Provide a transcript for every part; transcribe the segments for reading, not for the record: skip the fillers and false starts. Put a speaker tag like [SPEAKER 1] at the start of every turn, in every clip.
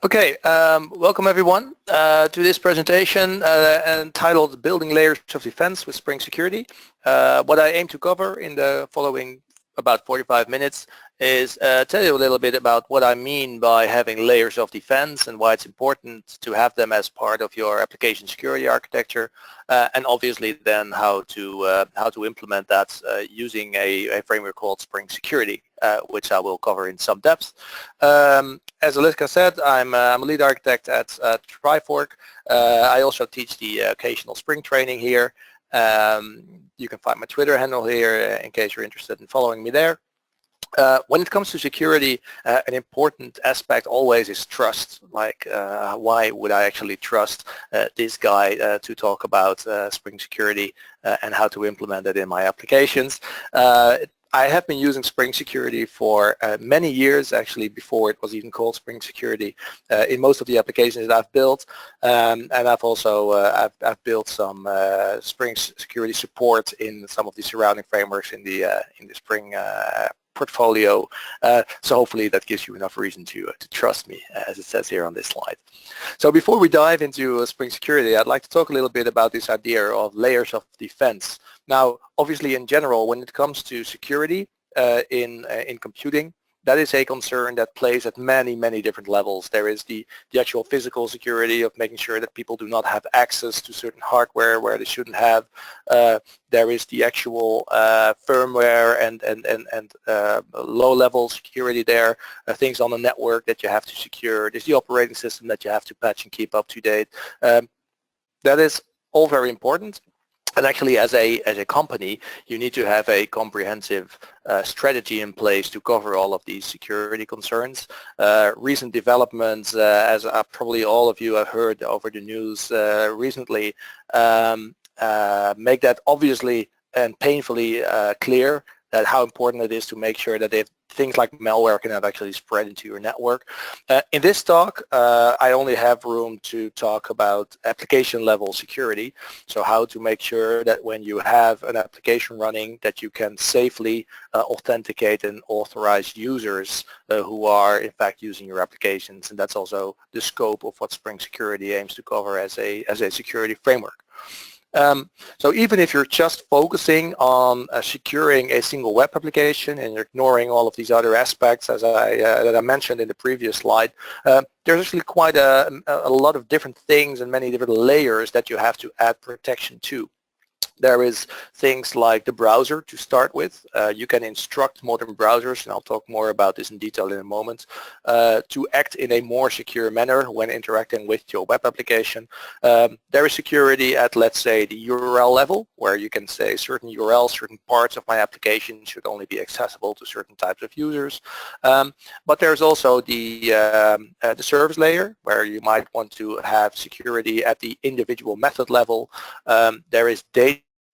[SPEAKER 1] Okay, welcome everyone to this presentation entitled Building Layers of Defense with SpringSecurity. What I aim to cover in the following about 45 minutes is tell you a little bit about what I mean by having layers of defense and why it's important to have them as part of your application security architecture, and obviously then how to implement that using a framework called SpringSecurity, which I will cover in some depth. As Aliska said, I'm a lead architect at Trifork. I also teach the occasional Spring training here. You can find my Twitter handle here in case you're interested in following me there. When it comes to security, an important aspect always is trust. Like, why would I actually trust this guy to talk about SpringSecurity and how to implement it in my applications? I have been using SpringSecurity for many years, actually, before it was even called SpringSecurity, in most of the applications that I've built, and I've also I've built some SpringSecurity support in some of the surrounding frameworks in the Spring portfolio. So hopefully that gives you enough reason to trust me, as it says here on this slide. So before we dive into SpringSecurity, I'd like to talk a little bit about this idea of layers of defense. Now, obviously, in general, when it comes to security in computing, that is a concern that plays at many, many different levels. There is the actual physical security of making sure that people do not have access to certain hardware where they shouldn't have. There is the actual firmware and low-level security there, things on the network that you have to secure. There's the operating system that you have to patch and keep up to date. That is all very important. And actually, as a company, you need to have a comprehensive strategy in place to cover all of these security concerns. Recent developments, as probably all of you have heard over the news recently, make that obviously and painfully clear that how important it is to make sure that if things like malware cannot actually spread into your network. In this talk, I only have room to talk about application level security, so how to make sure that when you have an application running that you can safely authenticate and authorize users who are in fact using your applications, and that's also the scope of what SpringSecurity aims to cover as a security framework. So even if you're just focusing on securing a single web application and you're ignoring all of these other aspects, as that I mentioned in the previous slide, there's actually quite a lot of different things and many different layers that you have to add protection to. There is things like the browser to start with. You can instruct modern browsers, and I'll talk more about this in detail in a moment, to act in a more secure manner when interacting with your web application. There is security at, let's say, the URL level, where you can say certain URLs, certain parts of my application should only be accessible to certain types of users. But there's also the service layer, where you might want to have security at the individual method level. There is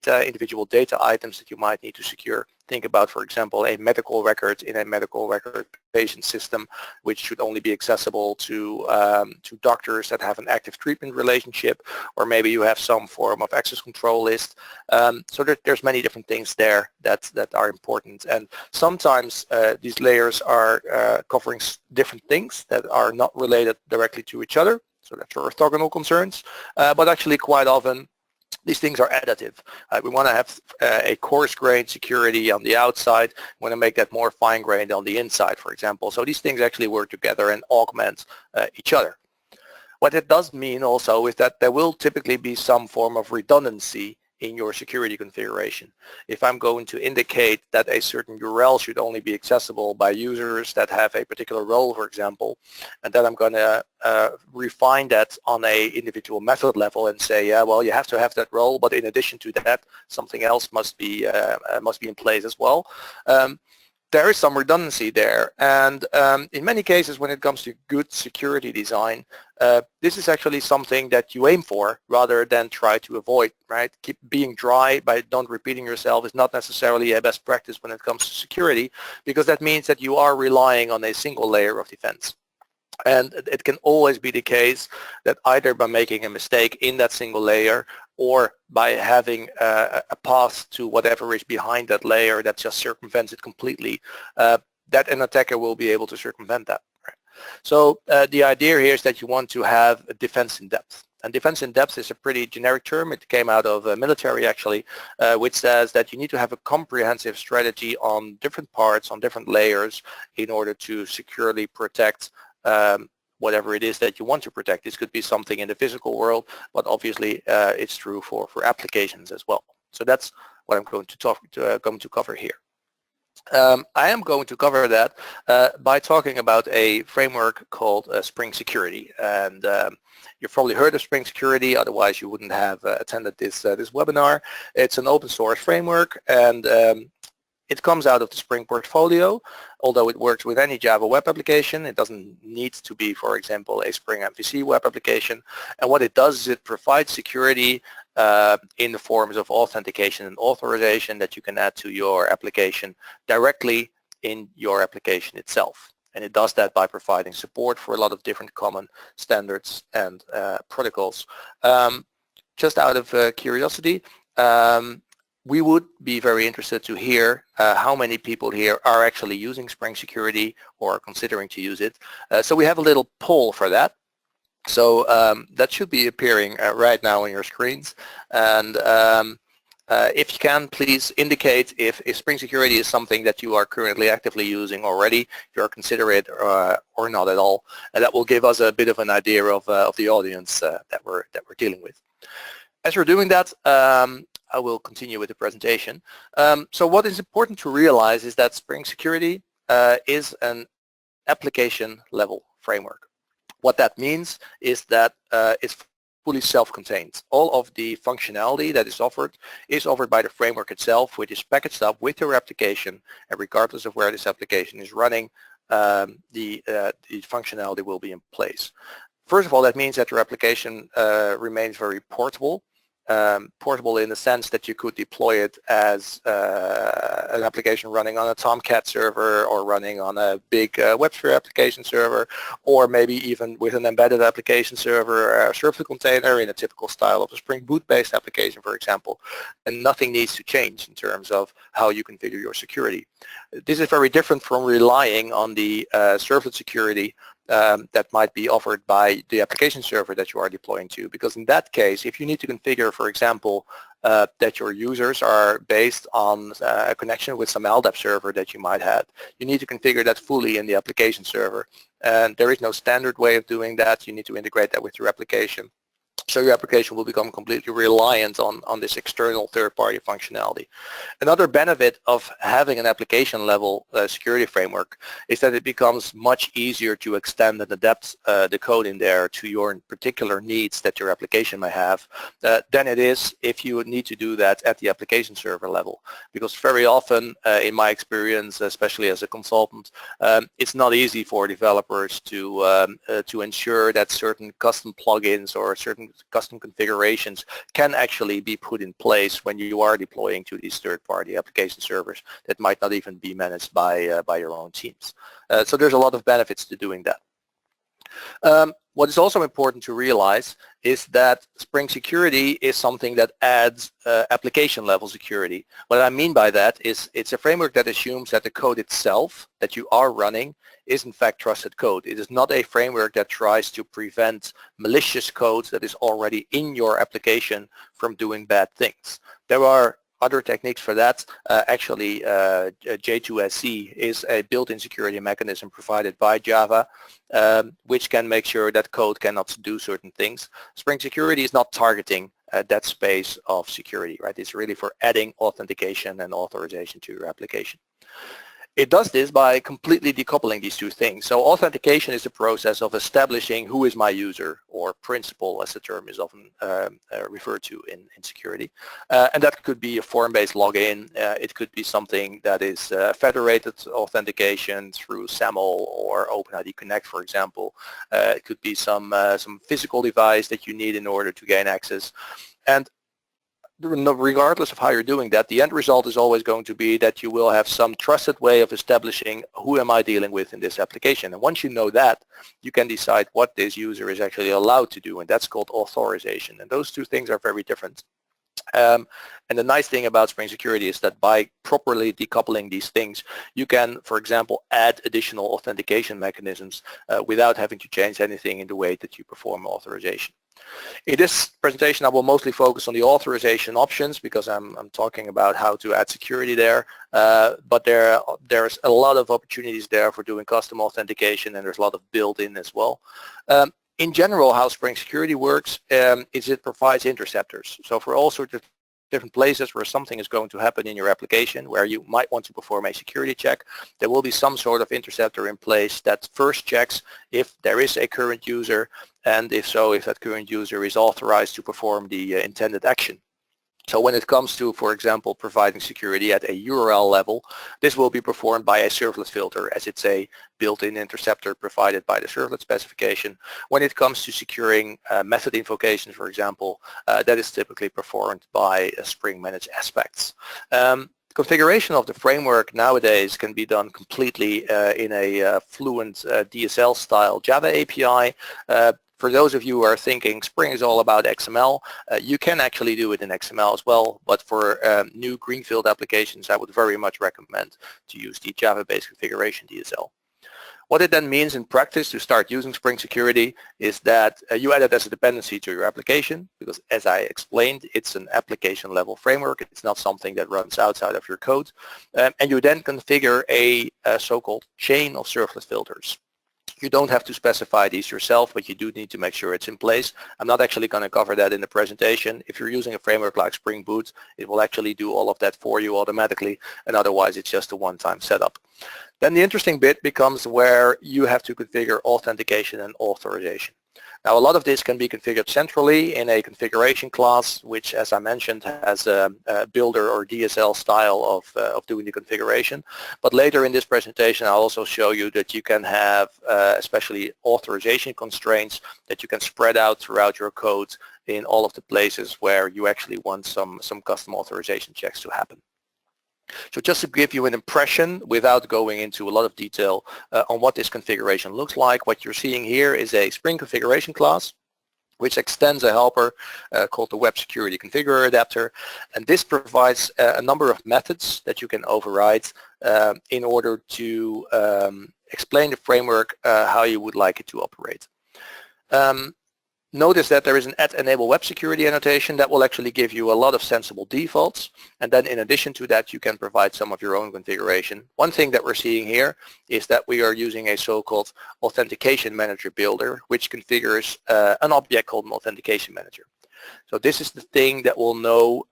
[SPEAKER 1] individual data items that you might need to secure. Think about, for example, a medical record in a medical record patient system, which should only be accessible to doctors that have an active treatment relationship, or maybe you have some form of access control list. So there's many different things there that are important, and sometimes these layers are covering different things that are not related directly to each other. So that's orthogonal concerns, but actually quite often these things are additive. We want to have a coarse-grained security on the outside. We want to make that more fine-grained on the inside, for example. So these things actually work together and augment each other. What it does mean also is that there will typically be some form of redundancy in your security configuration. If I'm going to indicate that a certain URL should only be accessible by users that have a particular role, for example, and then I'm going to refine that on a individual method level and say, yeah, well, you have to have that role, but in addition to that, something else must be in place as well. There is some redundancy there, and in many cases when it comes to good security design, this is actually something that you aim for rather than try to avoid, right? Keep being dry by don't repeating yourself is not necessarily a best practice when it comes to security, because that means that you are relying on a single layer of defense. And it can always be the case that either by making a mistake in that single layer or by having a path to whatever is behind that layer that just circumvents it completely, that an attacker will be able to circumvent that. So the idea here is that you want to have a defense in depth. And defense in depth is a pretty generic term. It came out of military actually, which says that you need to have a comprehensive strategy on different parts, on different layers in order to securely protect whatever it is that you want to protect. This could be something in the physical world, but obviously it's true for applications as well. So that's what I'm going to cover here. I am going to cover that by talking about a framework called SpringSecurity, and you've probably heard of SpringSecurity, otherwise you wouldn't have attended this webinar. It's an open source framework, and it comes out of the Spring portfolio, although it works with any Java web application. It doesn't need to be, for example, a Spring MVC web application. And what it does is it provides security in the forms of authentication and authorization that you can add to your application directly in your application itself. And it does that by providing support for a lot of different common standards and protocols. Just out of curiosity, we would be very interested to hear how many people here are actually using SpringSecurity or considering to use it. So we have a little poll for that. So that should be appearing right now on your screens. And if you can, please indicate if SpringSecurity is something that you are currently actively using already, if you are considering it or not at all. And that will give us a bit of an idea of the audience that we're dealing with. As we're doing that, I will continue with the presentation. So what is important to realize is that SpringSecurity is an application level framework. What that means is that it's fully self-contained. All of the functionality that is offered by the framework itself, which is packaged up with your application, and regardless of where this application is running, the functionality will be in place. First of all, that means that your application remains very portable. Portable in the sense that you could deploy it as an application running on a Tomcat server or running on a big WebSphere application server, or maybe even with an embedded application server, a server container in a typical style of a Spring Boot-based application, for example. And nothing needs to change in terms of how you configure your security. This is very different from relying on the servlet security that might be offered by the application server that you are deploying to, because in that case, if you need to configure, for example, that your users are based on a connection with some LDAP server that you might have, you need to configure that fully in the application server. And there is no standard way of doing that. You need to integrate that with your application. So your application will become completely reliant on this external third-party functionality. Another benefit of having an application level security framework is that it becomes much easier to extend and adapt the code in there to your particular needs that your application may have than it is if you would need to do that at the application server level. Because very often, in my experience, especially as a consultant, it's not easy for developers to ensure that certain custom plugins or certain custom configurations can actually be put in place when you are deploying to these third-party application servers that might not even be managed by your own teams. So there's a lot of benefits to doing that. What is also important to realize is that SpringSecurity is something that adds application level security. What I mean by that is it's a framework that assumes that the code itself that you are running is in fact trusted code. It is not a framework that tries to prevent malicious code that is already in your application from doing bad things. There are other techniques for that. Actually, J2SC is a built-in security mechanism provided by Java, which can make sure that code cannot do certain things. SpringSecurity is not targeting that space of security, right? It's really for adding authentication and authorization to your application. It does this by completely decoupling these two things. So authentication is the process of establishing who is my user, or principal as the term is often referred to in security. And that could be a form-based login. It could be something that is federated authentication through SAML or OpenID Connect, for example. It could be some physical device that you need in order to gain access. And regardless of how you're doing that, the end result is always going to be that you will have some trusted way of establishing who am I dealing with in this application. And once you know that, you can decide what this user is actually allowed to do, and that's called authorization. And those two things are very different. And the nice thing about SpringSecurity is that by properly decoupling these things, you can, for example, add additional authentication mechanisms without having to change anything in the way that you perform authorization. In this presentation, I will mostly focus on the authorization options because I'm talking about how to add security there. But there's a lot of opportunities there for doing custom authentication, and there's a lot of built-in as well. In general, how SpringSecurity works is it provides interceptors. So for all sorts of different places where something is going to happen in your application where you might want to perform a security check, there will be some sort of interceptor in place that first checks if there is a current user, and if so, if that current user is authorized to perform the intended action. So when it comes to, for example, providing security at a URL level, this will be performed by a servlet filter, as it's a built-in interceptor provided by the servlet specification. When it comes to securing method invocations, for example, that is typically performed by Spring Managed Aspects. Configuration of the framework nowadays can be done completely in a fluent DSL style Java API. For those of you who are thinking Spring is all about XML, you can actually do it in XML as well, but for new greenfield applications, I would very much recommend to use the Java-based configuration DSL. What it then means in practice to start using SpringSecurity is that you add it as a dependency to your application, because as I explained, it's an application level framework. It's not something that runs outside of your code. And you then configure a so-called chain of servlet filters. You don't have to specify these yourself, but you do need to make sure it's in place. I'm not actually going to cover that in the presentation. If you're using a framework like Spring Boot, it will actually do all of that for you automatically, and otherwise it's just a one-time setup. Then the interesting bit becomes where you have to configure authentication and authorization. Now, a lot of this can be configured centrally in a configuration class, which, as I mentioned, has a builder or DSL style of doing the configuration. But later in this presentation, I'll also show you that you can have, especially authorization constraints, that you can spread out throughout your code in all of the places where you actually want some custom authorization checks to happen. So just to give you an impression without going into a lot of detail on what this configuration looks like, what you're seeing here is a Spring configuration class which extends a helper called the Web Security Configurer Adapter, and this provides a number of methods that you can override in order to explain the framework how you would like it to operate. Notice that there is an @enable web security annotation that will actually give you a lot of sensible defaults, and then in addition to that you can provide some of your own configuration. One thing that we're seeing here is that we are using a so-called Authentication Manager builder, which configures an object called an Authentication Manager. So this is the thing that will know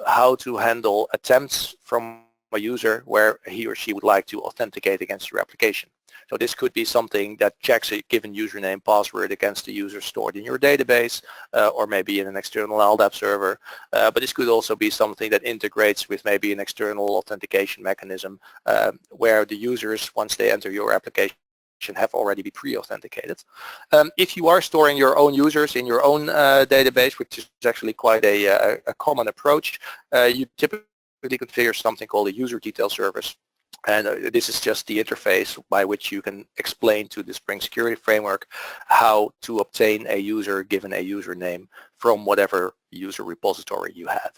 [SPEAKER 1] how to handle attempts from a user where he or she would like to authenticate against your application. So this could be something that checks a given username password against the user stored in your database or maybe in an external LDAP server. But this could also be something that integrates with maybe an external authentication mechanism where the users, once they enter your application, have already been pre-authenticated. If you are storing your own users in your own database, which is actually quite a common approach, you typically configure something called a user detail service. And this is just the interface by which you can explain to the SpringSecurity framework how to obtain a user given a username from whatever user repository you have.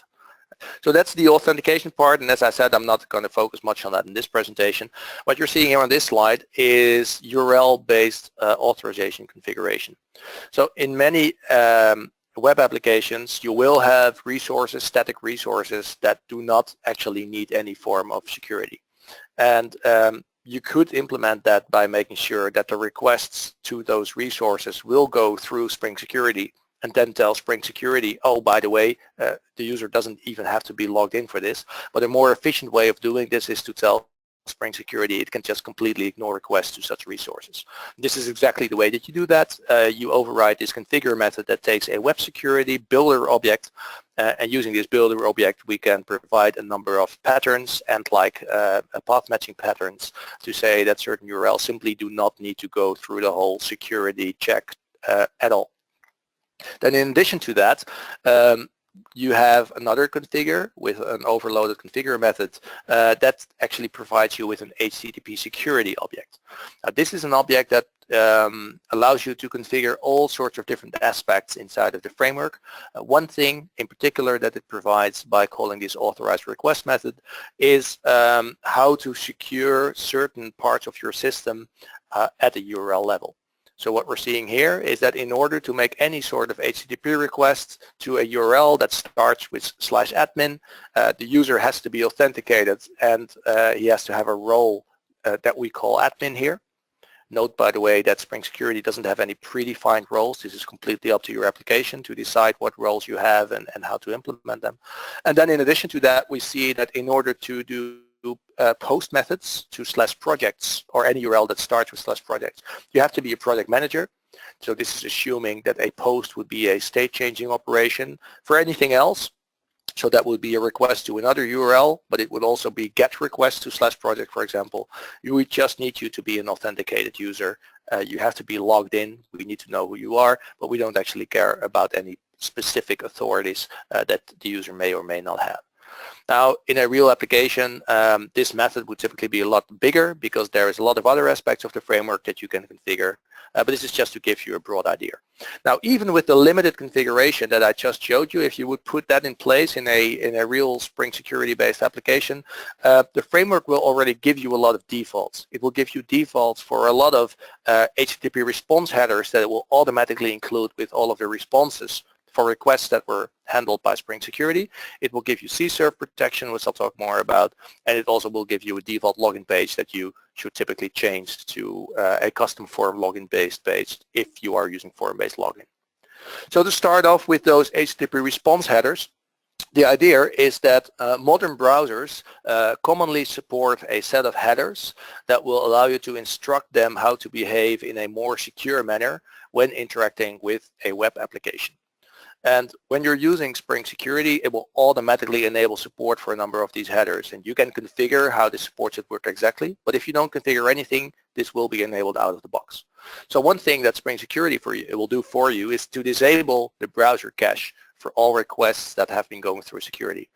[SPEAKER 1] So that's the authentication part, and as I said, I'm not going to focus much on that in this presentation. What you're seeing here on this slide is URL-based authorization configuration. So in many web applications, you will have resources, static resources, that do not actually need any form of security. And you could implement that by making sure that the requests to those resources will go through SpringSecurity and then tell SpringSecurity, oh, by the way, the user doesn't even have to be logged in for this. But a more efficient way of doing this is to tell SpringSecurity it can just completely ignore requests to such resources. This is exactly the way that you do that. You override this configure method that takes a web security builder object, and using this builder object we can provide a number of patterns and like path matching patterns to say that certain URLs simply do not need to go through the whole security check at all. Then in addition to that, you have another configure with an overloaded configure method that actually provides you with an HTTP security object. Now, this is an object that allows you to configure all sorts of different aspects inside of the framework. One thing in particular that it provides by calling this authorized request method is how to secure certain parts of your system at the URL level. So what we're seeing here is that in order to make any sort of HTTP request to a URL that starts with /admin, the user has to be authenticated, and he has to have a role that we call admin here. Note, by the way, that SpringSecurity doesn't have any predefined roles. This is completely up to your application to decide what roles you have and how to implement them. And then in addition to that, we see that in order to do post methods to /projects or any URL that starts with /projects, you have to be a project manager. So this is assuming that a post would be a state changing operation. For anything else, so that would be a request to another URL, but it would also be GET request to /project, for example. We just need you to be an authenticated user. You have to be logged in. We need to know who you are, but we don't actually care about any specific authorities that the user may or may not have. Now, in a real application, this method would typically be a lot bigger because there is a lot of other aspects of the framework that you can configure, but this is just to give you a broad idea. Now, even with the limited configuration that I just showed you, if you would put that in place in a real SpringSecurity-based application, the framework will already give you a lot of defaults. It will give you defaults for a lot of HTTP response headers that it will automatically include with all of the responses for requests that were handled by SpringSecurity. It will give you CSRF protection, which I'll talk more about, and it also will give you a default login page that you should typically change to a custom form login-based page if you are using form-based login. So to start off with those HTTP response headers, the idea is that modern browsers commonly support a set of headers that will allow you to instruct them how to behave in a more secure manner when interacting with a web application. And when you're using SpringSecurity, it will automatically enable support for a number of these headers. And you can configure how this support should work exactly. But if you don't configure anything, this will be enabled out of the box. So one thing that SpringSecurity will do for you is to disable the browser cache for all requests that have been going through security.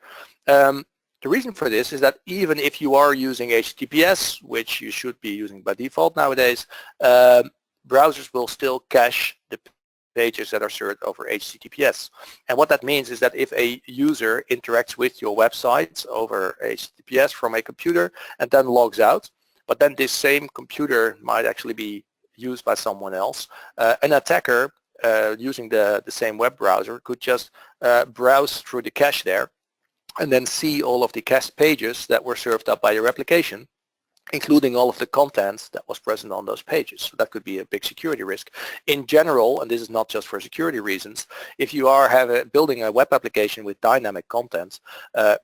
[SPEAKER 1] The reason for this is that even if you are using HTTPS, which you should be using by default nowadays, browsers will still cache the pages that are served over HTTPS. And what that means is that if a user interacts with your website over HTTPS from a computer and then logs out, but then this same computer might actually be used by someone else, an attacker using the same web browser could just browse through the cache there and then see all of the cached pages that were served up by your application, including all of the content that was present on those pages. So that could be a big security risk. In general, and this is not just for security reasons, if you are building a web application with dynamic content,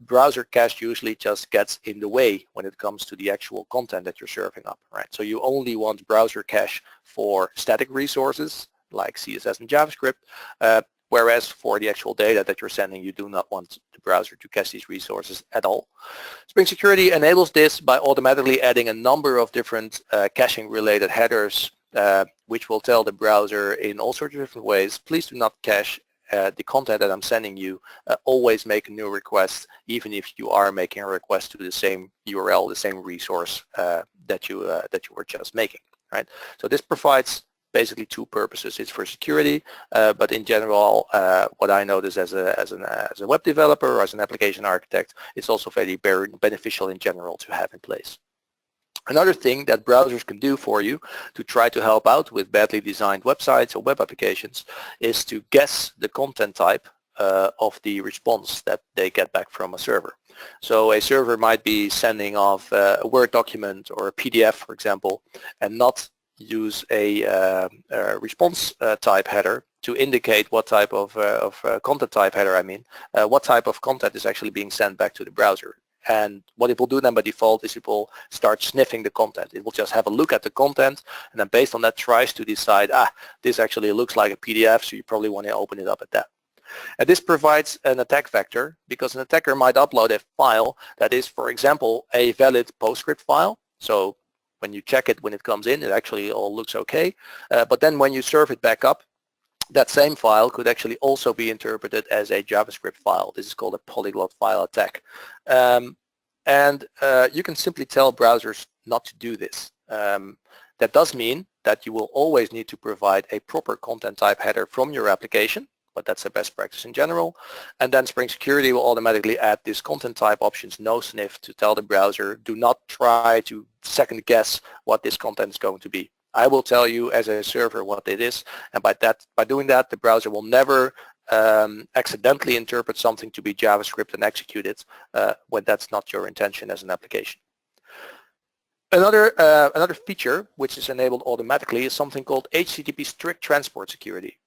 [SPEAKER 1] browser cache usually just gets in the way when it comes to the actual content that you're serving up, right? So you only want browser cache for static resources like CSS and JavaScript, whereas for the actual data that you're sending, you do not want the browser to cache these resources at all. SpringSecurity enables this by automatically adding a number of different caching-related headers, which will tell the browser in all sorts of different ways, please do not cache the content that I'm sending you. Always make a new request, even if you are making a request to the same URL, the same resource that you were just making, right? So this provides basically two purposes. It's for security, but in general, what I notice as a web developer or as an application architect, it's also very beneficial in general to have in place. Another thing that browsers can do for you to try to help out with badly designed websites or web applications is to guess the content type of the response that they get back from a server. So a server might be sending off a Word document or a PDF, for example, and not use a response type header to indicate what type of content type header, what type of content is actually being sent back to the browser. And what it will do then by default is it will start sniffing the content. It will just have a look at the content and then based on that tries to decide, this actually looks like a PDF, so you probably want to open it up at that. And this provides an attack vector because an attacker might upload a file that is, for example, a valid PostScript file. So when you check it when it comes in, it actually all looks okay. But then when you serve it back up, that same file could actually also be interpreted as a JavaScript file. This is called a polyglot file attack. You can simply tell browsers not to do this. That does mean that you will always need to provide a proper content type header from your application, but that's a best practice in general. And then SpringSecurity will automatically add this content type options no sniff to tell the browser, do not try to second guess what this content is going to be. I will tell you as a server what it is, and by doing that, the browser will never accidentally interpret something to be JavaScript and execute it when that's not your intention as an application. Another feature which is enabled automatically is something called HTTP strict transport security.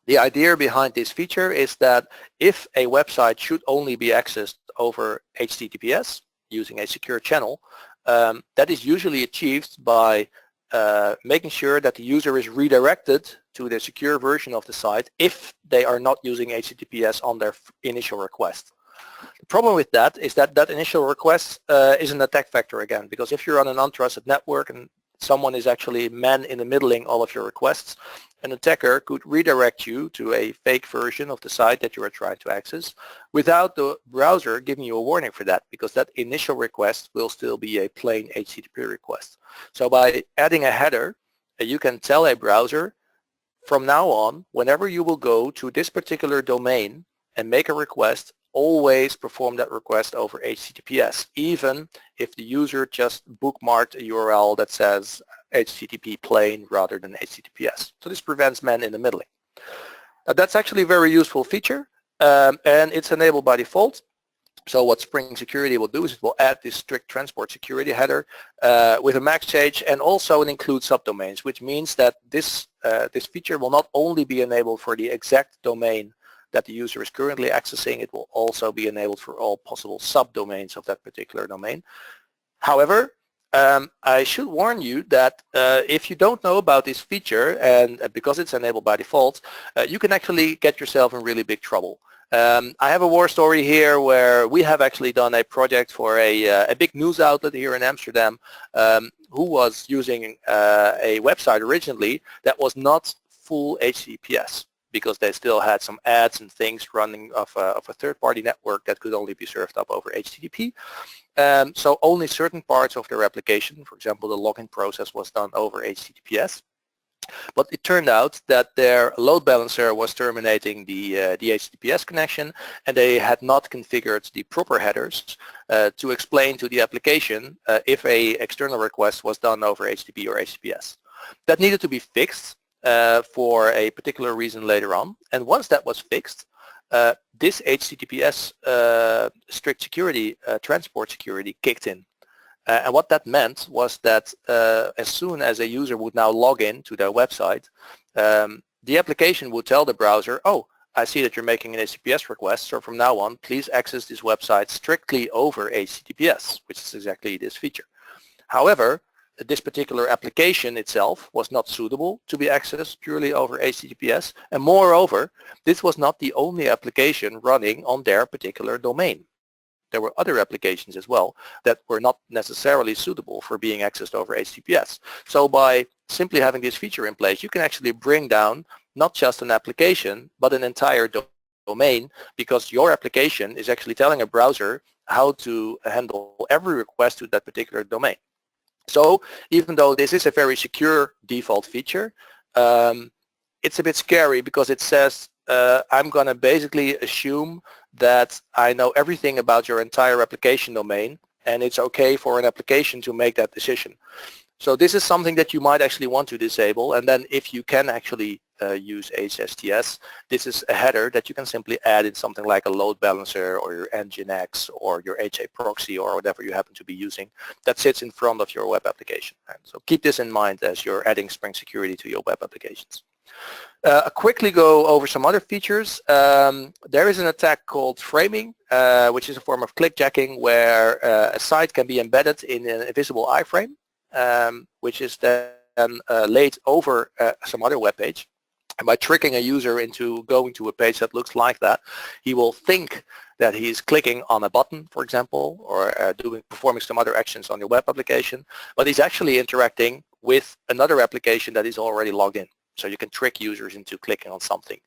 [SPEAKER 1] The idea behind this feature is that if a website should only be accessed over HTTPS using a secure channel, that is usually achieved by making sure that the user is redirected to the secure version of the site if they are not using HTTPS on their initial request. The problem with that is that that initial request is an attack vector again, because if you're on an untrusted network and someone is actually man-in-the-middling all of your requests, an attacker could redirect you to a fake version of the site that you are trying to access without the browser giving you a warning for that, because that initial request will still be a plain HTTP request. So by adding a header, you can tell a browser from now on, whenever you will go to this particular domain and make a request, always perform that request over HTTPS, even if the user just bookmarked a URL that says HTTP plain rather than HTTPS. So this prevents man-in-the-middling. That's actually a very useful feature, and it's enabled by default. So what SpringSecurity will do is it will add this strict transport security header with a max age, and also it includes subdomains, which means that this feature will not only be enabled for the exact domain that the user is currently accessing, it will also be enabled for all possible subdomains of that particular domain. However, I should warn you that if you don't know about this feature, and because it's enabled by default, you can actually get yourself in really big trouble. I have a war story here where we have actually done a project for a big news outlet here in Amsterdam who was using a website originally that was not full HTTPS, because they still had some ads and things running off a third-party network that could only be served up over HTTP. So only certain parts of their application, for example, the login process, was done over HTTPS. But it turned out that their load balancer was terminating the HTTPS connection, and they had not configured the proper headers to explain to the application if a external request was done over HTTP or HTTPS. That needed to be fixed for a particular reason later on, and once that was fixed, this HTTPS strict security, transport security, kicked in. And what that meant was that as soon as a user would now log in to their website, the application would tell the browser, oh, I see that you're making an HTTPS request, so from now on, please access this website strictly over HTTPS, which is exactly this feature. However, this particular application itself was not suitable to be accessed purely over HTTPS, and moreover, this was not the only application running on their particular domain. There were other applications as well that were not necessarily suitable for being accessed over HTTPS. So by simply having this feature in place, you can actually bring down not just an application, but an entire domain, because your application is actually telling a browser how to handle every request to that particular domain. So even though this is a very secure default feature, it's a bit scary because it says I'm going to basically assume that I know everything about your entire application domain, and it's okay for an application to make that decision. So this is something that you might actually want to disable, and then if you can actually use HSTS, this is a header that you can simply add in something like a load balancer or your Nginx or your HA proxy or whatever you happen to be using that sits in front of your web application. And so keep this in mind as you're adding SpringSecurity to your web applications. I'll quickly go over some other features. There is an attack called framing, which is a form of clickjacking where a site can be embedded in an invisible iframe, which is then laid over some other web page. And by tricking a user into going to a page that looks like that, he will think that he's clicking on a button, for example, or performing some other actions on your web application, but he's actually interacting with another application that is already logged in. So you can trick users into clicking on something.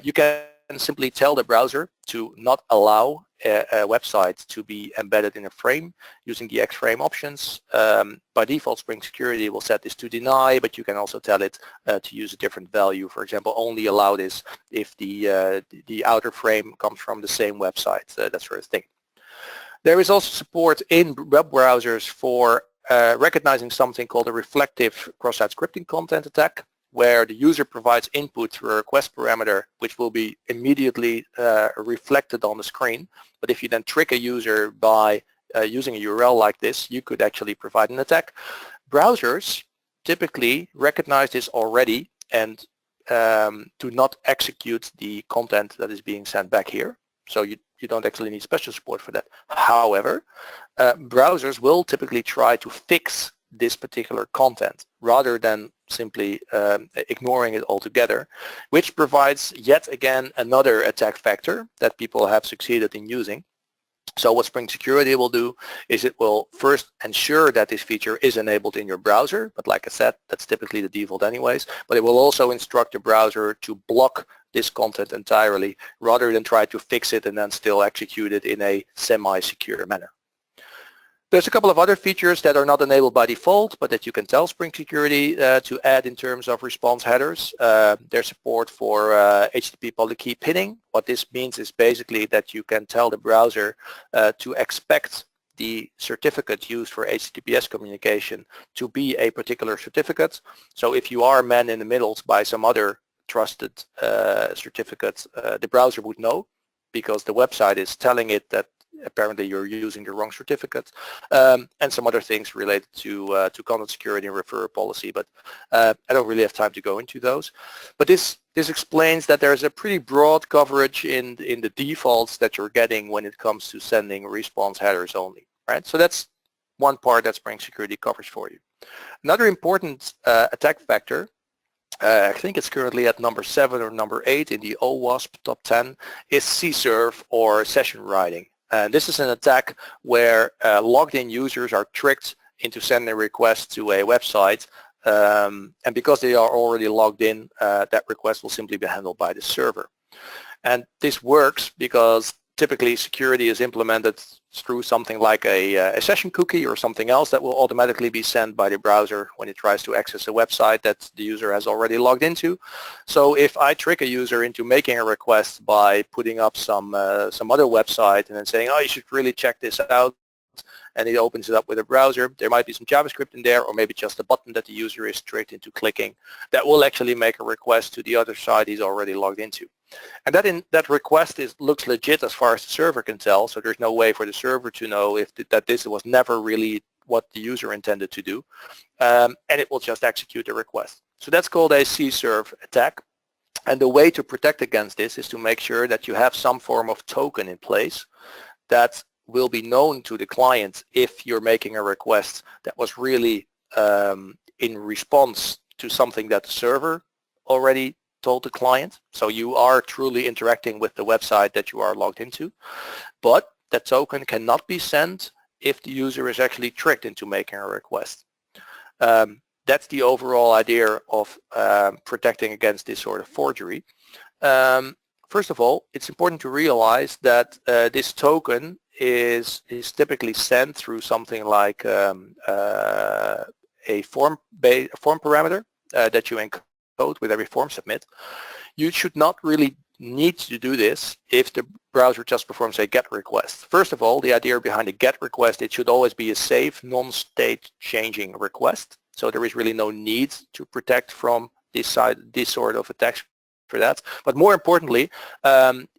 [SPEAKER 1] You can simply tell the browser to not allow a website to be embedded in a frame using the XFrame options. By default, SpringSecurity will set this to deny, but you can also tell it to use a different value. For example, only allow this if the outer frame comes from the same website, that sort of thing. There is also support in web browsers for recognizing something called a reflective cross-site scripting content attack, where the user provides input through a request parameter which will be immediately reflected on the screen. But if you then trick a user by using a URL like this, you could actually provide an attack. Browsers typically recognize this already and do not execute the content that is being sent back here. So you don't actually need special support for that. However, browsers will typically try to fix this particular content rather than simply ignoring it altogether, which provides yet again another attack factor that people have succeeded in using. So what SpringSecurity will do is it will first ensure that this feature is enabled in your browser, but like I said, that's typically the default anyways, but it will also instruct the browser to block this content entirely rather than try to fix it and then still execute it in a semi-secure manner. There's a couple of other features that are not enabled by default, but that you can tell SpringSecurity to add in terms of response headers. There's support for HTTP public key pinning. What this means is basically that you can tell the browser to expect the certificate used for HTTPS communication to be a particular certificate. So if you are man in the middle by some other trusted certificate, the browser would know because the website is telling it that apparently you're using the wrong certificate, and some other things related to content security and referrer policy, but I don't really have time to go into those. But this explains that there's a pretty broad coverage in the defaults that you're getting when it comes to sending response headers only, right? So that's one part that SpringSecurity covers for you. Another important attack factor, I think it's currently at number 7 or number 8 in the OWASP top 10, is CSRF or session writing. And this is an attack where logged in users are tricked into sending a request to a website, and because they are already logged in, that request will simply be handled by the server. And this works because typically security is implemented through something like a session cookie or something else that will automatically be sent by the browser when it tries to access a website that the user has already logged into. So if I trick a user into making a request by putting up some other website and then saying, oh, you should really check this out, and it opens it up with a browser, there might be some JavaScript in there or maybe just a button that the user is tricked into clicking that will actually make a request to the other site he's already logged into. And that request looks legit as far as the server can tell, so there's no way for the server to know that this was never really what the user intended to do, and it will just execute the request. So that's called a CSRF attack, and the way to protect against this is to make sure that you have some form of token in place that will be known to the client if you're making a request that was really in response to something that the server already told the client. So you are truly interacting with the website that you are logged into, but that token cannot be sent if the user is actually tricked into making a request. That's the overall idea of protecting against this sort of forgery. First of all, it's important to realize that this token is typically sent through something like a form parameter that you encode with every form submit. You should not really need to do this if the browser just performs a GET request. First of all, the idea behind a GET request, it should always be a safe, non-state changing request. So there is really no need to protect from this sort of attacks for that. But more importantly,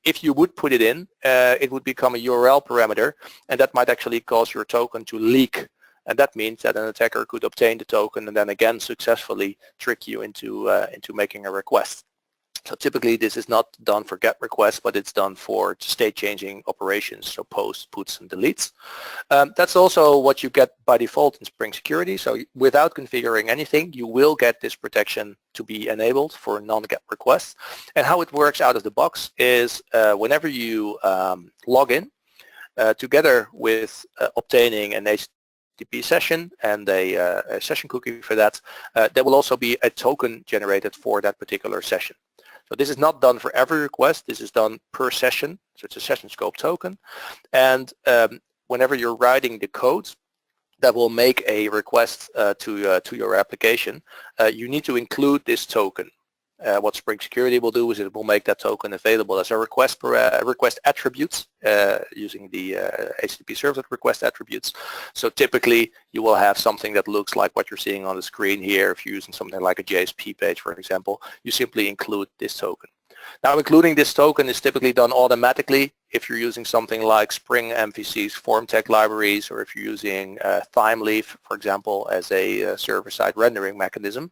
[SPEAKER 1] if you would put it in, it would become a URL parameter, and that might actually cause your token to leak. And that means that an attacker could obtain the token and then again successfully trick you into making a request. So typically this is not done for GET requests, but it's done for state changing operations, so posts, puts, and deletes. That's also what you get by default in SpringSecurity. So without configuring anything, you will get this protection to be enabled for non-GET requests. And how it works out of the box is whenever you log in, together with obtaining an HTTP session and a session cookie for that. There will also be a token generated for that particular session. So this is not done for every request. This is done per session. So it's a session scope token. And whenever you're writing the code that will make a request to your application, you need to include this token. What SpringSecurity will do is it will make that token available as a request attributes using the HTTP servlet request attributes. So typically you will have something that looks like what you're seeing on the screen here. If you're using something like a JSP page, for example, you simply include this token. Now, including this token is typically done automatically if you're using something like Spring MVC's form tag libraries, or if you're using Thymeleaf, for example, as a server-side rendering mechanism.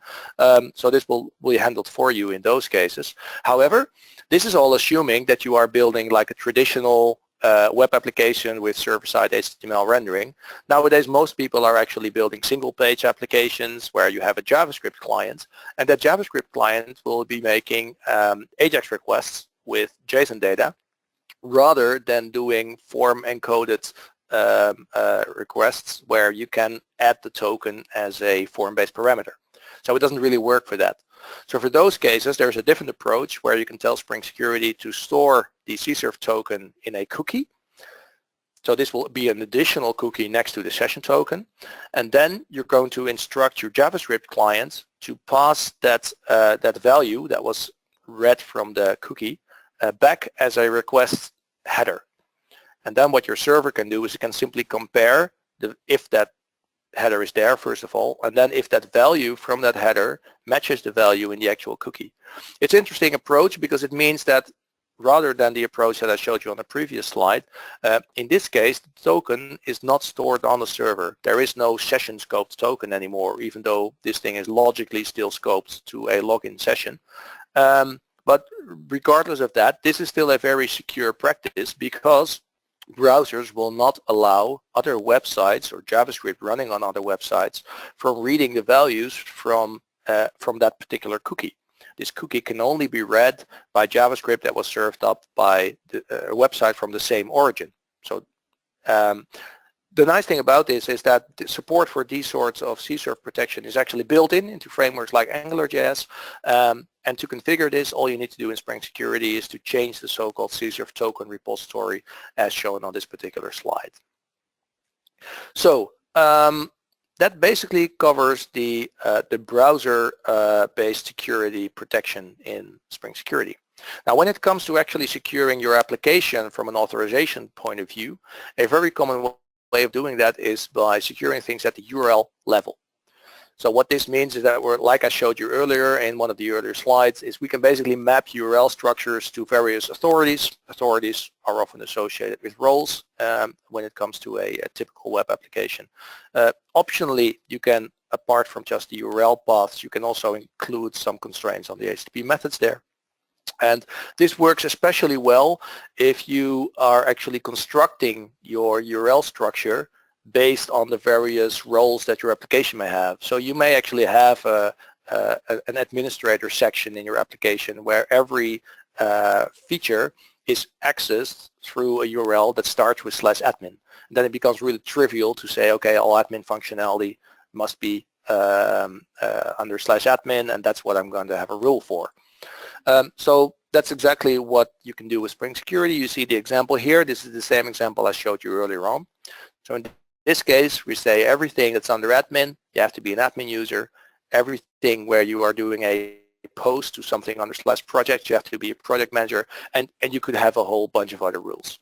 [SPEAKER 1] So this will be handled for you in those cases. However, this is all assuming that you are building like a traditional web application with server-side HTML rendering. Nowadays, most people are actually building single-page applications where you have a JavaScript client, and that JavaScript client will be making AJAX requests with JSON data rather than doing form-encoded requests where you can add the token as a form-based parameter. So it doesn't really work for that. So for those cases, there's a different approach where you can tell SpringSecurity to store the CSRF token in a cookie. So this will be an additional cookie next to the session token. And then you're going to instruct your JavaScript client to pass that, that value that was read from the cookie back as a request header. And then what your server can do is it can simply compare if that header is there, first of all, and then if that value from that header matches the value in the actual cookie. It's an interesting approach because it means that rather than the approach that I showed you on the previous slide, in this case, the token is not stored on the server. There is no session scoped token anymore, even though this thing is logically still scoped to a login session. But regardless of that, this is still a very secure practice because browsers will not allow other websites or JavaScript running on other websites from reading the values from that particular cookie. This cookie can only be read by JavaScript that was served up by the website from the same origin. So the nice thing about this is that the support for these sorts of CSRF protection is actually built into frameworks like AngularJS. And to configure this, all you need to do in SpringSecurity is to change the so-called CSRF token repository as shown on this particular slide. So that basically covers the browser-based security protection in SpringSecurity. Now, when it comes to actually securing your application from an authorization point of view, a very common way of doing that is by securing things at the URL level. So what this means is that like I showed you earlier in one of the earlier slides, is we can basically map URL structures to various authorities. Authorities are often associated with roles when it comes to a typical web application. Optionally, you can, apart from just the URL paths, you can also include some constraints on the HTTP methods there. And this works especially well if you are actually constructing your URL structure based on the various roles that your application may have. So you may actually have an administrator section in your application where every feature is accessed through a URL that starts with /admin. And then it becomes really trivial to say, okay, all admin functionality must be under /admin, and that's what I'm going to have a rule for. So that's exactly what you can do with SpringSecurity. You see the example here. This is the same example I showed you earlier on. So in this case, we say everything that's under admin, you have to be an admin user. Everything where you are doing a post to something under /project, you have to be a project manager, and you could have a whole bunch of other rules.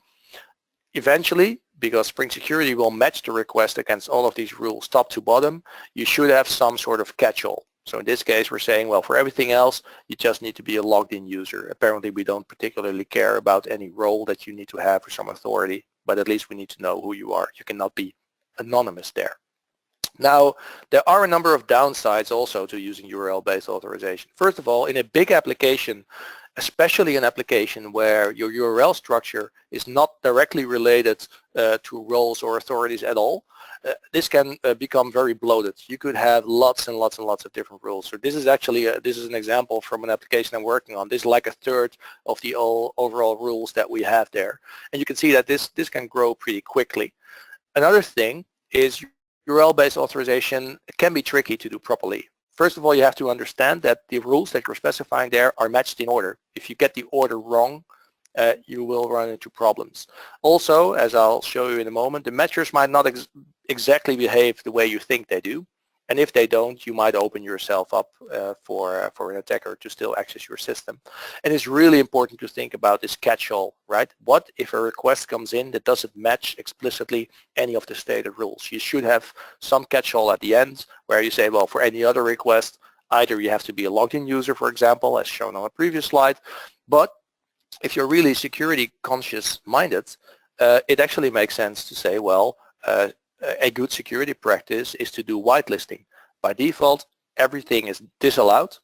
[SPEAKER 1] Eventually, because SpringSecurity will match the request against all of these rules top to bottom, you should have some sort of catch-all. So in this case, we're saying, well, for everything else, you just need to be a logged-in user. Apparently, we don't particularly care about any role that you need to have for some authority, but at least we need to know who you are. You cannot be anonymous there. Now, there are a number of downsides also to using URL-based authorization. First of all, in a big application, especially an application where your URL structure is not directly related to roles or authorities at all, this can become very bloated. You could have lots and lots and lots of different rules. So this is actually this is an example from an application I'm working on. This is like a third of the overall rules that we have there, and you can see that this can grow pretty quickly. Another thing is URL-based authorization can be tricky to do properly. First of all, you have to understand that the rules that you're specifying there are matched in order. If you get the order wrong, you will run into problems. Also, as I'll show you in a moment, the matchers might not exactly behave the way you think they do. And if they don't, you might open yourself up for an attacker to still access your system. And it's really important to think about this catch-all, right? What if a request comes in that doesn't match explicitly any of the stated rules? You should have some catch-all at the end where you say, well, for any other request, either you have to be a logged-in user, for example, as shown on a previous slide, but if you're really security conscious minded, it actually makes sense to say, well, a good security practice is to do whitelisting. By default, everything is disallowed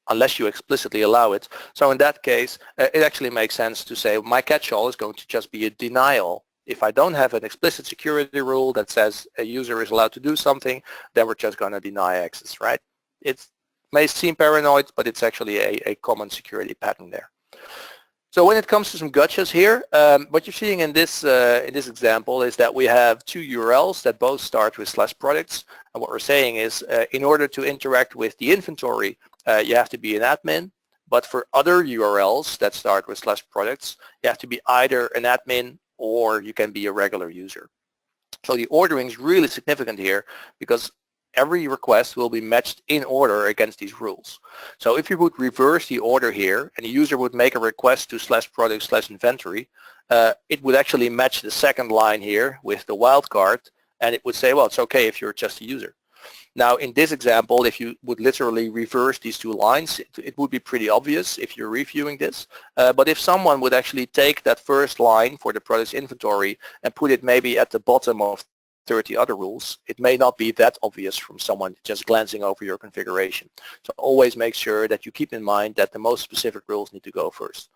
[SPEAKER 1] unless you explicitly allow it. So in that case, it actually makes sense to say my catch-all is going to just be a denial. If I don't have an explicit security rule that says a user is allowed to do something, then we're just going to deny access, right? It may seem paranoid, but it's actually a common security pattern there. So when it comes to some gotchas here, what you're seeing in this example is that we have two URLs that both start with /products. And what we're saying is in order to interact with the inventory, you have to be an admin. But for other URLs that start with /products, you have to be either an admin or you can be a regular user. So the ordering is really significant here because every request will be matched in order against these rules. So if you would reverse the order here and the user would make a request to /product/inventory, it would actually match the second line here with the wildcard, and it would say, well, it's okay if you're just a user. Now in this example, if you would literally reverse these two lines, it would be pretty obvious if you're reviewing this. But if someone would actually take that first line for the products inventory and put it maybe at the bottom of 30 other rules, it may not be that obvious from someone just glancing over your configuration. So always make sure that you keep in mind that the most specific rules need to go first.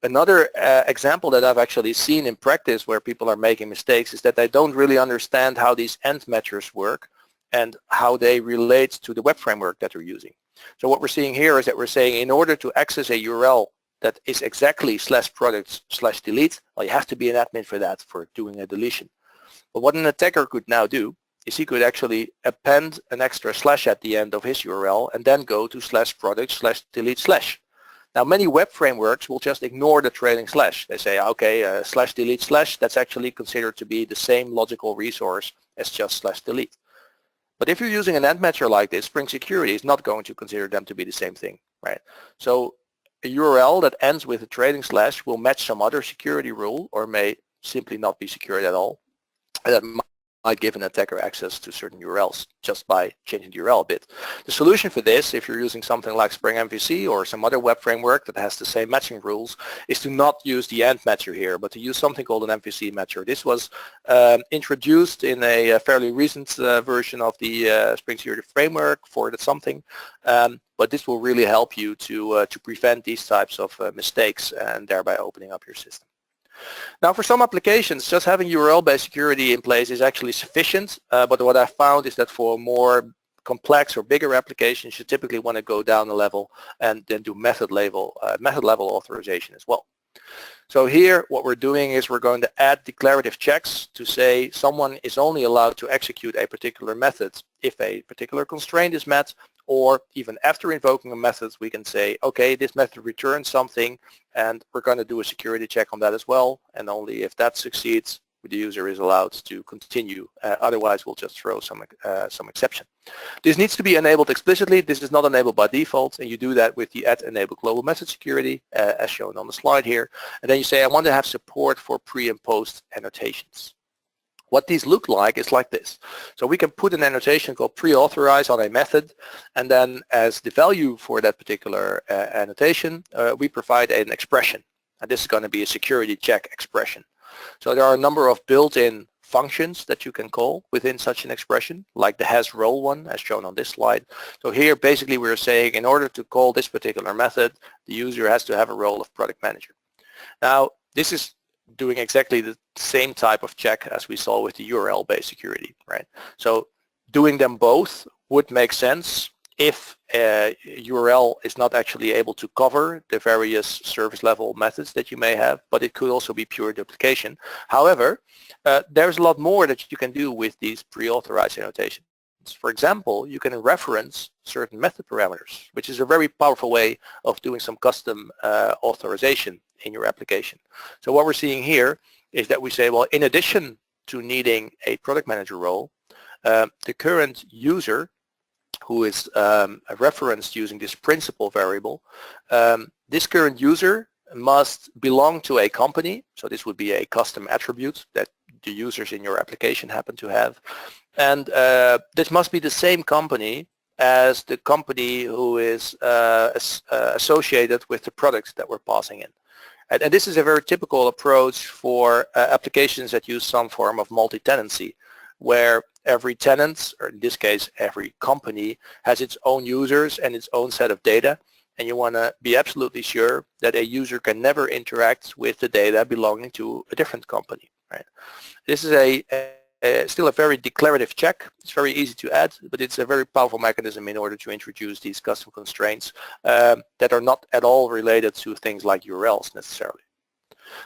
[SPEAKER 1] Another example that I've actually seen in practice where people are making mistakes is that they don't really understand how these end matchers work and how they relate to the web framework that they're using. So what we're seeing here is that we're saying in order to access a URL that is exactly /products/delete, well, you have to be an admin for that, for doing a deletion. But what an attacker could now do is he could actually append an extra slash at the end of his URL and then go to /products/delete/. Now many web frameworks will just ignore the trailing slash. They say, okay, /delete/, that's actually considered to be the same logical resource as just /delete. But if you're using an end matcher like this, SpringSecurity is not going to consider them to be the same thing, right? So a URL that ends with a trailing slash will match some other security rule or may simply not be secured at all. That might give an attacker access to certain URLs just by changing the URL a bit. The solution for this, if you're using something like Spring MVC or some other web framework that has the same matching rules, is to not use the end matcher here, but to use something called an MVC matcher. This was introduced in a fairly recent version of the SpringSecurity framework for something, but this will really help you to prevent these types of mistakes and thereby opening up your system. Now for some applications, just having URL-based security in place is actually sufficient, but what I found is that for more complex or bigger applications, you typically want to go down a level and then do method level authorization as well. So here what we're doing is we're going to add declarative checks to say someone is only allowed to execute a particular method if a particular constraint is met, or even after invoking a method we can say, okay, this method returns something and we're going to do a security check on that as well, and only if that succeeds the user is allowed to continue. Otherwise we'll just throw some exception. This needs to be enabled explicitly. This is not enabled by default, and you do that with the enable global method security as shown on the slide here, and then you say I want to have support for pre and post annotations. What these look like is like this. So we can put an annotation called pre-authorize on a method, and then as the value for that particular annotation, we provide an expression. And this is going to be a security check expression. So there are a number of built-in functions that you can call within such an expression, like the has role one as shown on this slide. So here basically we're saying in order to call this particular method, the user has to have a role of product manager. Now this is doing exactly the same type of check as we saw with the URL-based security, right? So doing them both would make sense if URL is not actually able to cover the various service level methods that you may have, but it could also be pure duplication. However, there's a lot more that you can do with these pre-authorized annotations. For example, you can reference certain method parameters, which is a very powerful way of doing some custom authorization in your application. So what we're seeing here is that we say, well, in addition to needing a product manager role, the current user who is referenced using this principal variable, this current user must belong to a company. So this would be a custom attribute that the users in your application happen to have. And this must be the same company as the company who is associated with the product that we're passing in. And this is a very typical approach for applications that use some form of multi-tenancy, where every tenant, or in this case every company, has its own users and its own set of data, and you want to be absolutely sure that a user can never interact with the data belonging to a different company. Right? This is still a very declarative check. It's very easy to add, but it's a very powerful mechanism in order to introduce these custom constraints that are not at all related to things like URLs necessarily.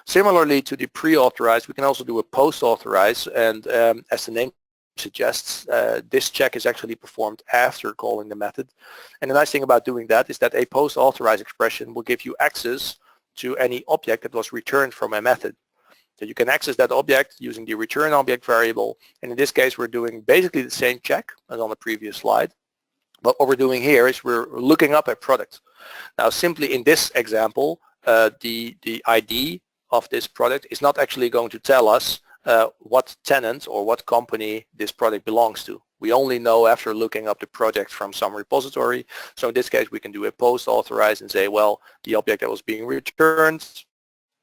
[SPEAKER 1] Similarly to the pre-authorized, we can also do a post-authorize, and as the name suggests, this check is actually performed after calling the method. And the nice thing about doing that is that a post-authorized expression will give you access to any object that was returned from a method. So you can access that object using the return object variable, and in this case we're doing basically the same check as on the previous slide. But what we're doing here is we're looking up a product. Now simply in this example, the ID of this product is not actually going to tell us what tenant or what company this product belongs to. We only know after looking up the project from some repository. So in this case we can do a post authorize and say, well, the object that was being returned,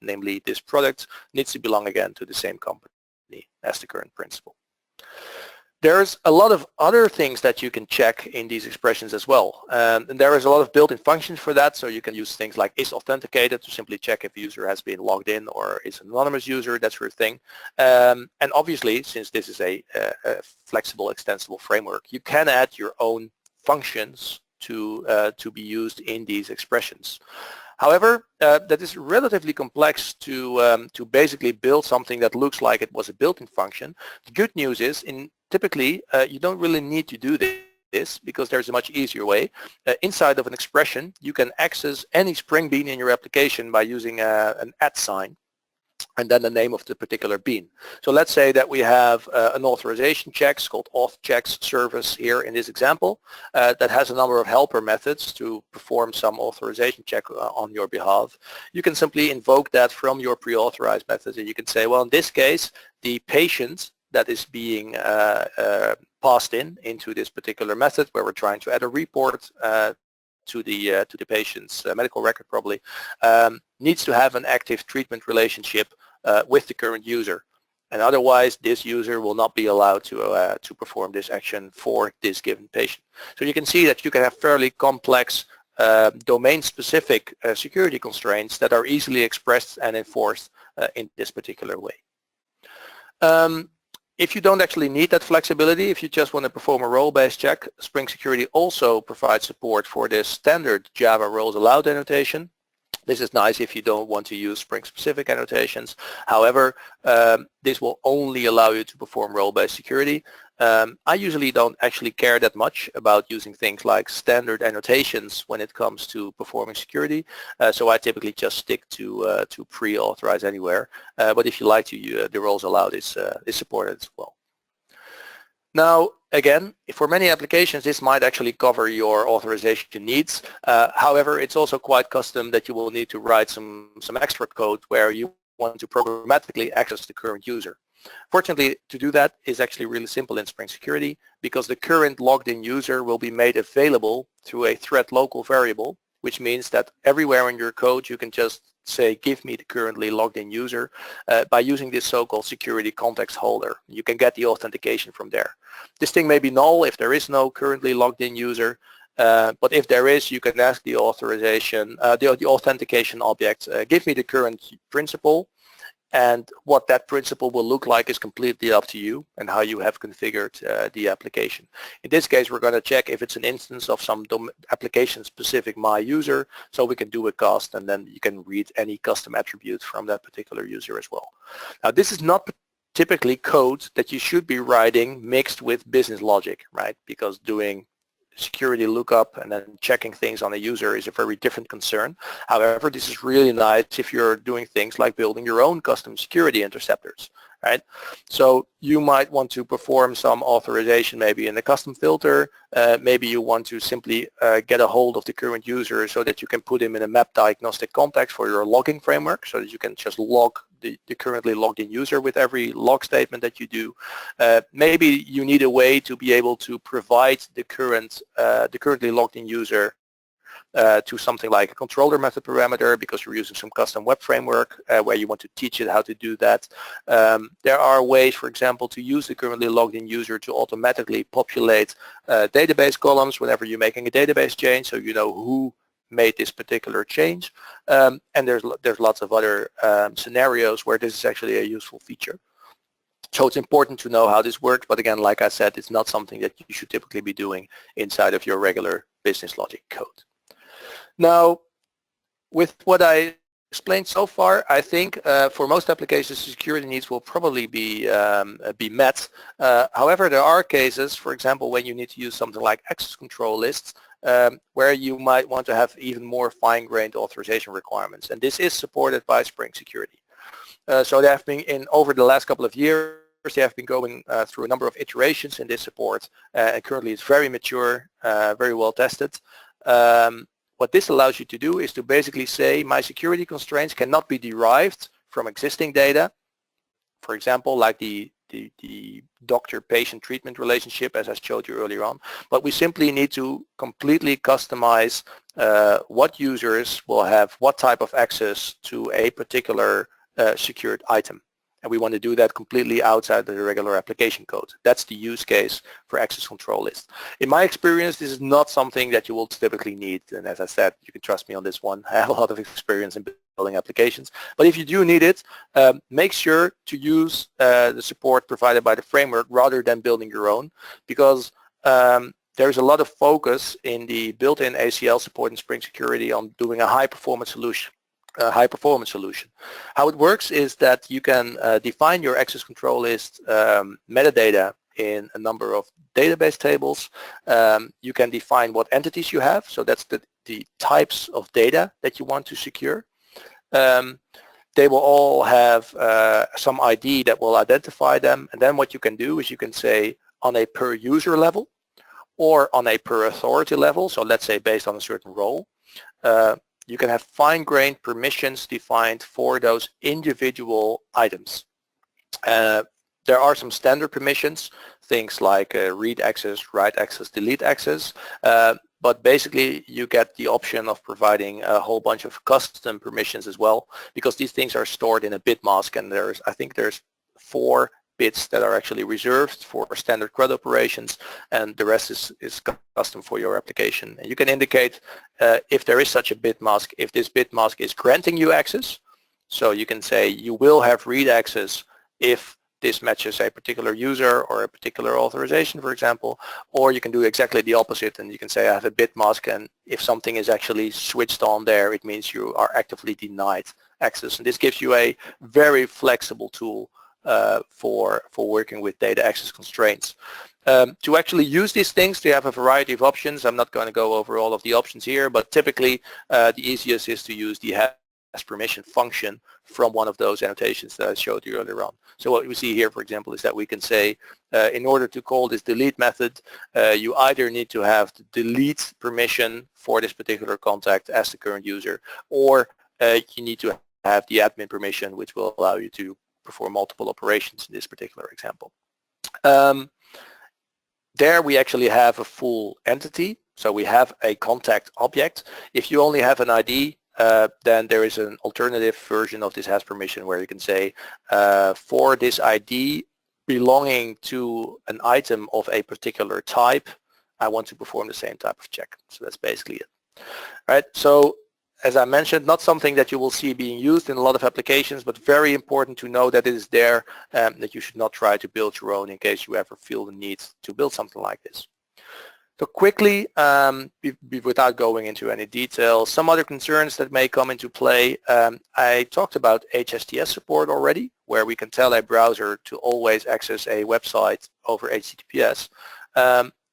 [SPEAKER 1] namely this product, needs to belong again to the same company as the current principal. There's a lot of other things that you can check in these expressions as well. And there is a lot of built-in functions for that. So you can use things like is authenticated to simply check if the user has been logged in or is an anonymous user, that sort of thing. And obviously, since this is a flexible, extensible framework, you can add your own functions to be used in these expressions. However, that is relatively complex to basically build something that looks like it was a built-in function. The good news is, typically, you don't really need to do this because there's a much easier way. Inside of an expression, you can access any Spring bean in your application by using an @ sign and then the name of the particular bean. So let's say that we have an authorization checks called auth checks service here in this example that has a number of helper methods to perform some authorization check on your behalf. You can simply invoke that from your pre-authorized methods, and you can say, well, in this case, the patient that is being passed into this particular method where we're trying to add a report to the patient's medical record probably, needs to have an active treatment relationship with the current user. And otherwise, this user will not be allowed to perform this action for this given patient. So you can see that you can have fairly complex domain-specific security constraints that are easily expressed and enforced in this particular way. If you don't actually need that flexibility, if you just want to perform a role-based check, SpringSecurity also provides support for this standard Java roles allowed annotation. This is nice if you don't want to use Spring-specific annotations. However, this will only allow you to perform role-based security. I usually don't actually care that much about using things like standard annotations when it comes to performing security. So I typically just stick to pre-authorize anywhere. But if you like to, the roles allowed is supported as well. Now, again, for many applications, this might actually cover your authorization needs. However, it's also quite custom that you will need to write some extra code where you want to programmatically access the current user. Fortunately, to do that is actually really simple in SpringSecurity because the current logged in user will be made available through a thread local variable, which means that everywhere in your code you can just say, give me the currently logged in user by using this so-called security context holder. You can get the authentication from there. This thing may be null if there is no currently logged in user, but if there is, you can ask the authorization, the authentication object, give me the current principal. And what that principle will look like is completely up to you and how you have configured the application. In this case, we're going to check if it's an instance of some application-specific my user, so we can do a cast, and then you can read any custom attribute from that particular user as well. Now, this is not typically code that you should be writing mixed with business logic, right? Because doing security lookup and then checking things on a user is a very different concern. However, this is really nice if you're doing things like building your own custom security interceptors, right? So you might want to perform some authorization maybe in a custom filter. Maybe you want to simply get a hold of the current user so that you can put him in a map diagnostic context for your logging framework so that you can just log the currently logged in user with every log statement that you do. Maybe you need a way to be able to provide the currently logged in user to something like a controller method parameter because you're using some custom web framework where you want to teach it how to do that. There are ways, for example, to use the currently logged in user to automatically populate database columns whenever you're making a database change, so you know who made this particular change. And there's lots of other scenarios where this is actually a useful feature. So it's important to know how this works, but again, like I said, it's not something that you should typically be doing inside of your regular business logic code. Now, with what I explained so far, I think for most applications, security needs will probably be met. However, there are cases, for example, when you need to use something like access control lists, where you might want to have even more fine-grained authorization requirements, and this is supported by SpringSecurity. So they have been over the last couple of years, they have been going through a number of iterations in this support, and currently it's very mature, very well tested. What this allows you to do is to basically say my security constraints cannot be derived from existing data, for example, like the doctor-patient treatment relationship as I showed you earlier on, but we simply need to completely customize what users will have what type of access to a particular secured item. And we want to do that completely outside of the regular application code. That's the use case for access control list. In my experience, this is not something that you will typically need. And as I said, you can trust me on this one. I have a lot of experience in building applications. But if you do need it, make sure to use the support provided by the framework rather than building your own, because there's a lot of focus in the built-in ACL support and SpringSecurity on doing a high-performance solution. How it works is that you can define your access control list metadata in a number of database tables. You can define what entities you have, so that's the types of data that you want to secure. They will all have some ID that will identify them, and then what you can do is you can say on a per user level or on a per authority level, so let's say based on a certain role, you can have fine-grained permissions defined for those individual items. There are some standard permissions, things like read access, write access, delete access, but basically you get the option of providing a whole bunch of custom permissions as well, because these things are stored in a bit mask, and I think there's 4 bits that are actually reserved for standard CRUD operations, and the rest is custom for your application. And you can indicate if there is such a bit mask, if this bit mask is granting you access. So you can say you will have read access if this matches a particular user or a particular authorization, for example, or you can do exactly the opposite, and you can say I have a bit mask, and if something is actually switched on there, it means you are actively denied access. And this gives you a very flexible tool for working with data access constraints. To actually use these things, they have a variety of options. I'm not going to go over all of the options here, but typically the easiest is to use the has permission function from one of those annotations that I showed you earlier on. So what we see here, for example, is that we can say in order to call this delete method, you either need to have the delete permission for this particular contact as the current user, or you need to have the admin permission, which will allow you to perform multiple operations in this particular example. There we actually have a full entity, so we have a contact object. If you only have an ID, then there is an alternative version of this has permission where you can say for this ID belonging to an item of a particular type, I want to perform the same type of check. So that's basically it. All right, so as I mentioned, not something that you will see being used in a lot of applications, but very important to know that it is there, that you should not try to build your own in case you ever feel the need to build something like this. So quickly, without going into any detail, some other concerns that may come into play. I talked about HSTS support already, where we can tell a browser to always access a website over HTTPS.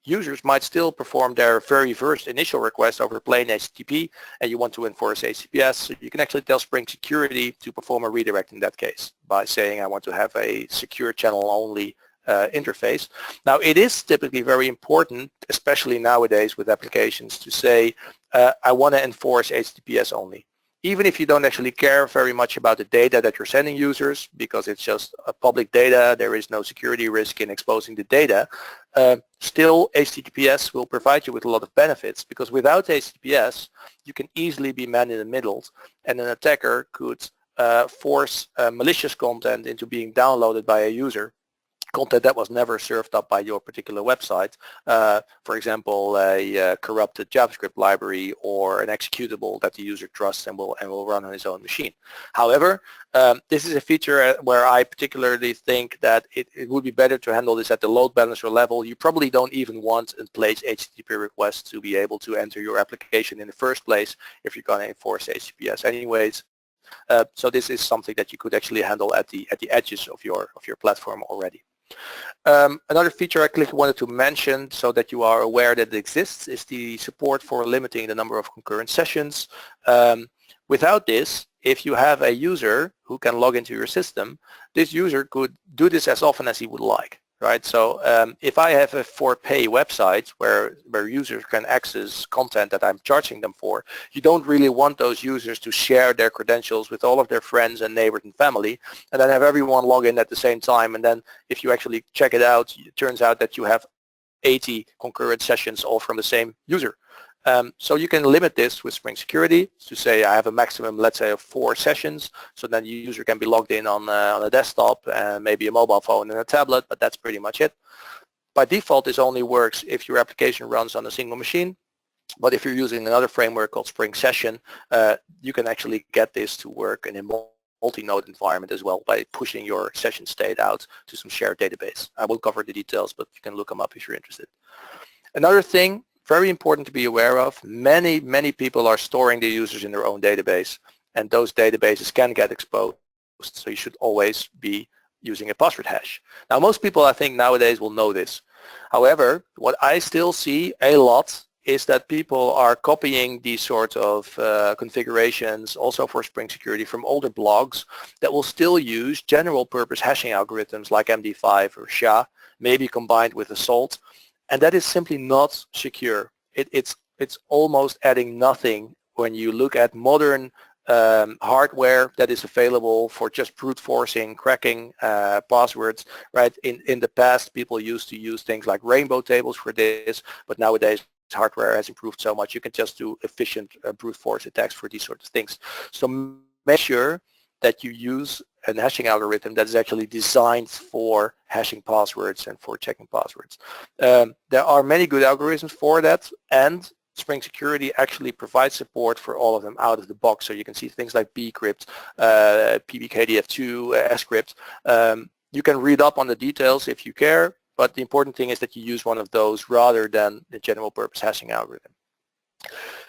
[SPEAKER 1] Users might still perform their very first initial request over plain HTTP, and you want to enforce HTTPS. So you can actually tell SpringSecurity to perform a redirect in that case by saying I want to have a secure channel only interface. Now, it is typically very important, especially nowadays with applications, to say I want to enforce HTTPS only. Even if you don't actually care very much about the data that you're sending users, because it's just public data, there is no security risk in exposing the data, still HTTPS will provide you with a lot of benefits, because without HTTPS, you can easily be man in the middle, and an attacker could force malicious content into being downloaded by a user, content that was never served up by your particular website. For example, a corrupted JavaScript library or an executable that the user trusts and will run on his own machine. However, this is a feature where I particularly think that it would be better to handle this at the load balancer level. You probably don't even want a place HTTP request to be able to enter your application in the first place if you're going to enforce HTTPS anyways. So this is something that you could actually handle at the edges of your platform already. Another feature I quickly wanted to mention so that you are aware that it exists is the support for limiting the number of concurrent sessions. Without this, if you have a user who can log into your system, this user could do this as often as he would like. Right, so if I have a for-pay website where users can access content that I'm charging them for, you don't really want those users to share their credentials with all of their friends and neighbors and family, and then have everyone log in at the same time, and then if you actually check it out, it turns out that you have 80 concurrent sessions all from the same user. So you can limit this with SpringSecurity to say I have a maximum, let's say, of 4 sessions, so then the user can be logged in on a desktop and maybe a mobile phone and a tablet, but that's pretty much it. By default, this only works if your application runs on a single machine, but if you're using another framework called Spring Session, you can actually get this to work in a multi-node environment as well by pushing your session state out to some shared database. I will cover the details, but you can look them up if you're interested. Another thing very important to be aware of, many people are storing the users in their own database, and those databases can get exposed, so you should always be using a password hash. Now, most people, I think, nowadays will know this. However, what I still see a lot is that people are copying these sorts of configurations also for SpringSecurity from older blogs that will still use general purpose hashing algorithms like MD5 or SHA, maybe combined with Assault. And that is simply not secure. It's almost adding nothing when you look at modern hardware that is available for just brute forcing, cracking passwords. Right? In the past, people used to use things like rainbow tables for this, but nowadays hardware has improved so much you can just do efficient brute force attacks for these sorts of things. So make sure that you use a hashing algorithm that is actually designed for hashing passwords and for checking passwords. There are many good algorithms for that, and SpringSecurity actually provides support for all of them out of the box. So you can see things like bcrypt, PBKDF2, scrypt. You can read up on the details if you care, but the important thing is that you use one of those rather than the general purpose hashing algorithm.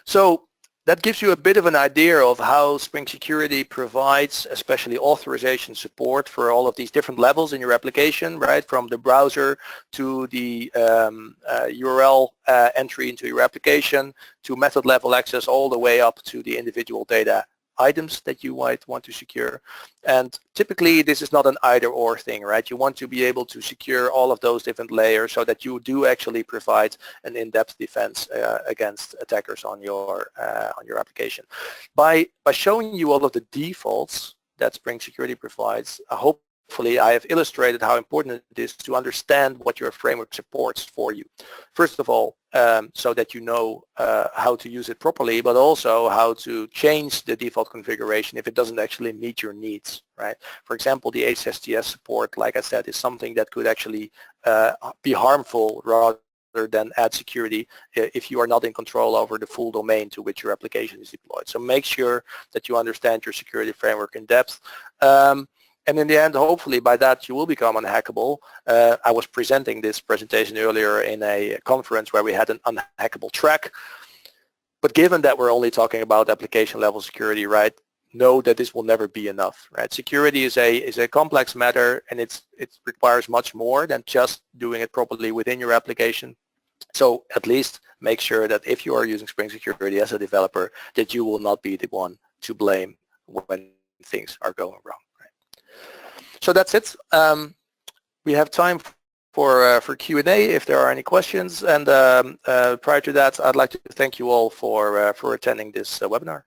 [SPEAKER 1] So that gives you a bit of an idea of how SpringSecurity provides especially authorization support for all of these different levels in your application, right? From the browser to the URL entry into your application to method level access all the way up to the individual data items that you might want to secure. And typically this is not an either or thing, right? You want to be able to secure all of those different layers so that you do actually provide an in-depth defense against attackers on your application. By showing you all of the defaults that SpringSecurity provides, hopefully I have illustrated how important it is to understand what your framework supports for you. First of all, so that you know how to use it properly, but also how to change the default configuration if it doesn't actually meet your needs, right? For example, the HSTS support, like I said, is something that could actually be harmful rather than add security if you are not in control over the full domain to which your application is deployed. So make sure that you understand your security framework in depth. And in the end, hopefully by that you will become unhackable. I was presenting this presentation earlier in a conference where we had an unhackable track. But given that we're only talking about application level security, right, know that this will never be enough, right? Security is a complex matter, and it requires much more than just doing it properly within your application. So at least make sure that if you are using SpringSecurity as a developer, that you will not be the one to blame when things are going wrong. Right? So that's it. We have time for Q&A if there are any questions. And prior to that, I'd like to thank you all for attending this webinar.